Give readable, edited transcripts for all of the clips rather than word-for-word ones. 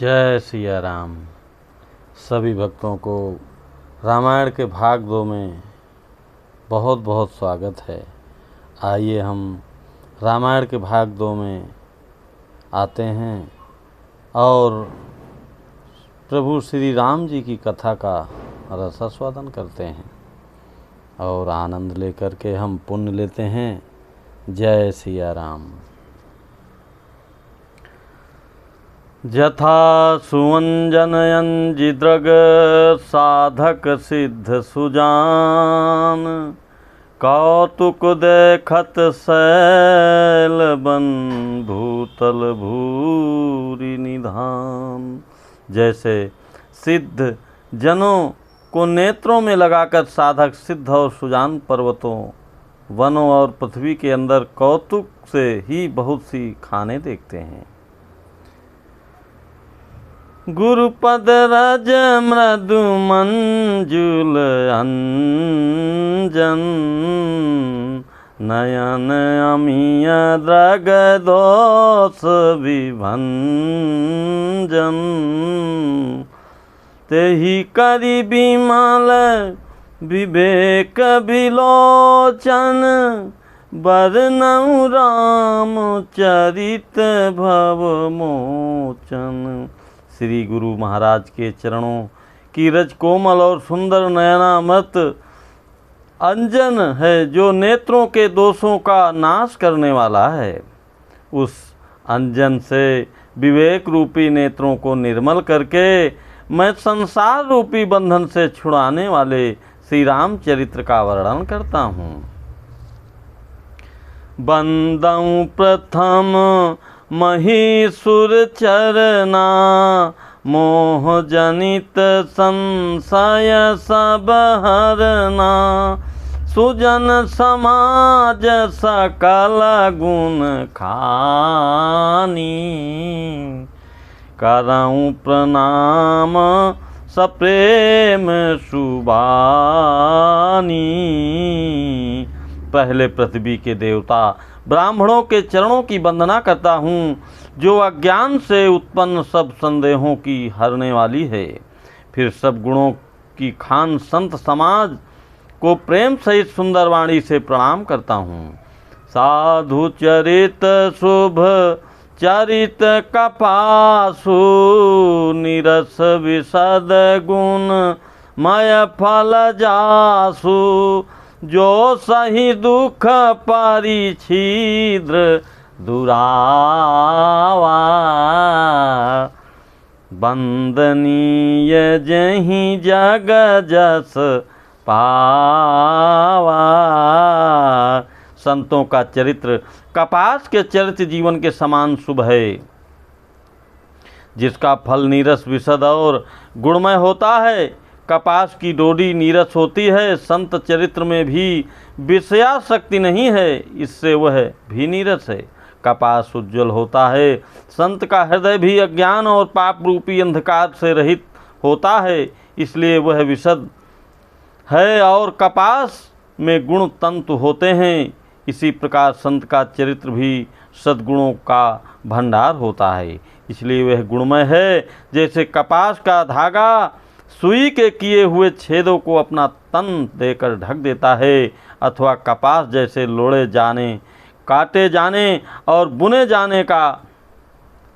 जय सिया राम। सभी भक्तों को रामायण के भाग 2 में बहुत बहुत स्वागत है। आइए हम रामायण के भाग 2 में आते हैं और प्रभु श्री राम जी की कथा का रसास्वादन करते हैं और आनंद लेकर के हम पुण्य लेते हैं। जय सिया राम। जथा सुवंजनयन जिद्रग साधक सिद्ध सुजान, कौतुक देखत शैल बन भूतल भूरि निधान। जैसे सिद्ध जनों को नेत्रों में लगाकर साधक सिद्ध और सुजान पर्वतों, वनों और पृथ्वी के अंदर कौतुक से ही बहुत सी खाने देखते हैं। गुरुपद रज मृदु मंजुल अंजन, नयन अमीय द्रग दोष विभंजन। तेहि करि बिमल विवेक विलोचन, बरनउ राम चरित भव मोचन। श्री गुरु महाराज के चरणों की रज कोमल और सुंदर नयनामृत अंजन है, जो नेत्रों के दोषों का नाश करने वाला है। उस अंजन से विवेक रूपी नेत्रों को निर्मल करके मैं संसार रूपी बंधन से छुड़ाने वाले श्री राम चरित्र का वर्णन करता हूँ। बंदऊ प्रथम महिषुर चरना, मोह जनित संशय सब हरना। सुजन समाज सकल गुण खानी, करऊं प्रणाम सप्रेम सुबानी। पहले पृथ्वी के देवता ब्राह्मणों के चरणों की वंदना करता हूँ, जो अज्ञान से उत्पन्न सब संदेहों की हरने वाली है। फिर सब गुणों की खान संत समाज को प्रेम सहित सुंदर वाणी से प्रणाम करता हूँ। साधु चरित शुभ चरित कपासु, निरस विशद गुण मय फल जासु। जो सही दुख परिछिद्र दुरावा, वंदनीय जहि जग जस पावा। संतों का चरित्र कपास के चरित्र जीवन के समान शुभ है, जिसका फल नीरस विशद और गुणमय होता है। कपास की डोडी नीरस होती है, संत चरित्र में भी विषयासक्ति नहीं है, इससे वह भी नीरस है। कपास उज्ज्वल होता है, संत का हृदय भी अज्ञान और पाप रूपी अंधकार से रहित होता है, इसलिए वह विशद है। और कपास में गुण तंतु होते हैं, इसी प्रकार संत का चरित्र भी सद्गुणों का भंडार होता है, इसलिए वह गुणमय है। जैसे कपास का धागा सुई के किए हुए छेदों को अपना तन देकर ढक देता है, अथवा कपास जैसे लोड़े जाने, काटे जाने और बुने जाने का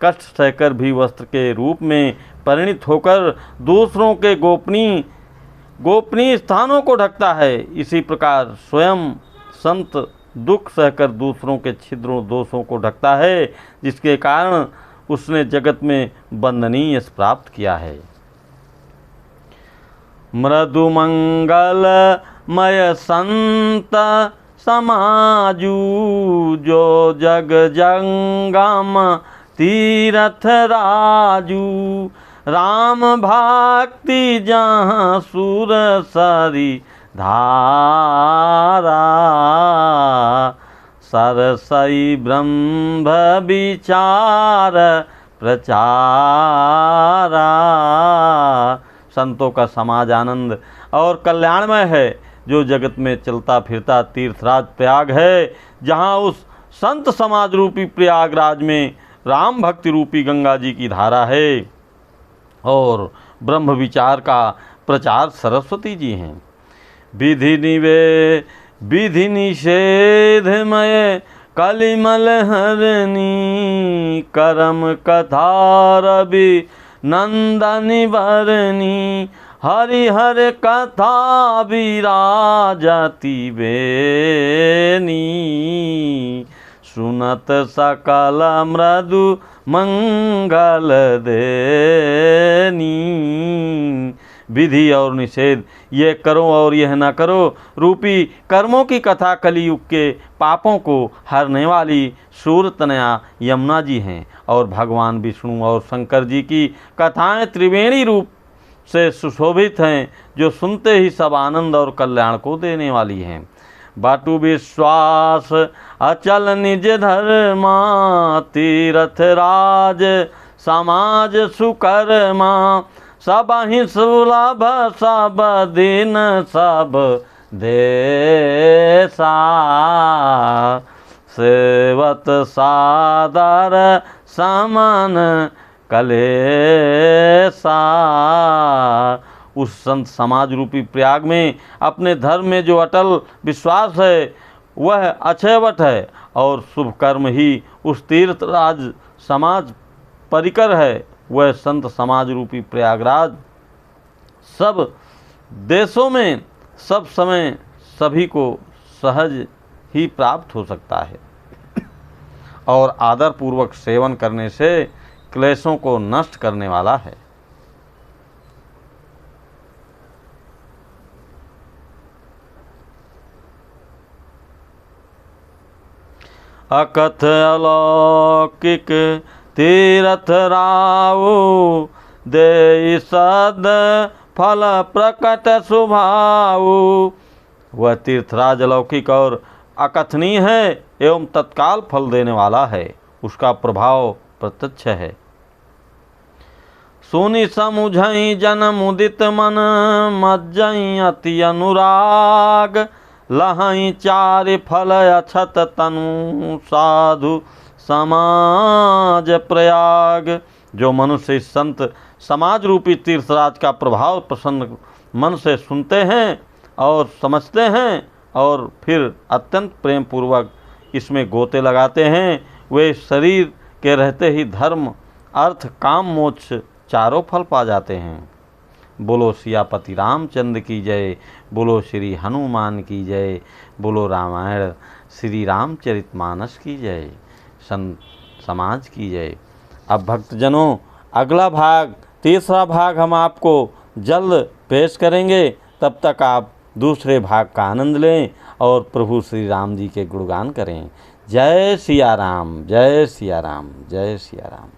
कष्ट सहकर भी वस्त्र के रूप में परिणित होकर दूसरों के गोपनीय स्थानों को ढकता है, इसी प्रकार स्वयं संत दुख सहकर दूसरों के छिद्रों दोषों को ढकता है, जिसके कारण उसने जगत में वंदनीय यश प्राप्त किया है। मृदु मंगल मय संत समाजू, जो जग जंगम तीरथ राजू। राम भक्ति जहाँ सुर सरी धारा, सरसई ब्रह्म विचार प्रचारा। संतों का समाज आनंद और कल्याणमय है, जो जगत में चलता फिरता तीर्थराज प्रयाग है, जहाँ उस संत समाज रूपी प्रयागराज में राम भक्ति रूपी गंगा जी की धारा है। और ब्रह्म विचार का प्रचार सरस्वती जी हैं। विधि निषेधमय कलिमल हरनी, करम कथा रवि नंदनी वरनी, हरिहर कथा विराजती बेनी, सुनत सकल मृदु मंगल देनी। विधि और निषेध, ये करो और यह न करो रूपी कर्मों की कथा कलियुग के पापों को हरने वाली सूरतनया यमुना जी हैं। और भगवान विष्णु और शंकर जी की कथाएं त्रिवेणी रूप से सुशोभित हैं, जो सुनते ही सब आनंद और कल्याण को देने वाली हैं। बाटू विश्वास अचल निज धर्मा, तीर्थ राज समाज सुकर्मा, सब ही सुलभ सब दिन सब देसा, सेवत सादर समन कलेसा। उस संत समाज रूपी प्रयाग में अपने धर्म में जो अटल विश्वास है वह अक्षयवट है, और शुभ कर्म ही उस तीर्थ राज समाज परिकर है। वह संत समाज रूपी प्रयागराज सब देशों में सब समय सभी को सहज ही प्राप्त हो सकता है, और आदर पूर्वक सेवन करने से क्लेशों को नष्ट करने वाला है। अकथ अलौकिक तीर्थ रावु, दे सद फल प्रकट सुभाऊ। वह तीर्थराज अलौकिक और अकथनीय है एवं तत्काल फल देने वाला है, उसका प्रभाव प्रत्यक्ष है। सुनि समुझई जन मुदित मन, मज्जई अति अनुराग, लहई चारि फल अछत तनु, साधु समाज प्रयाग। जो मनुष्य इस संत समाज रूपी तीर्थराज का प्रभाव प्रसन्न मन से सुनते हैं और समझते हैं, और फिर अत्यंत प्रेम पूर्वक इसमें गोते लगाते हैं, वे शरीर के रहते ही धर्म अर्थ काम मोक्ष चारों फल पा जाते हैं। बोलो सियापति रामचंद्र की जय, बोलो श्री हनुमान की जय, बोलो रामायण श्री रामचरितमानस की जय, संत समाज की जय। अब भक्तजनों, अगला भाग तीसरा भाग हम आपको जल्द पेश करेंगे। तब तक आप दूसरे भाग का आनंद लें और प्रभु श्री राम जी के गुणगान करें। जय सिया राम, जय सिया राम, जय सिया राम।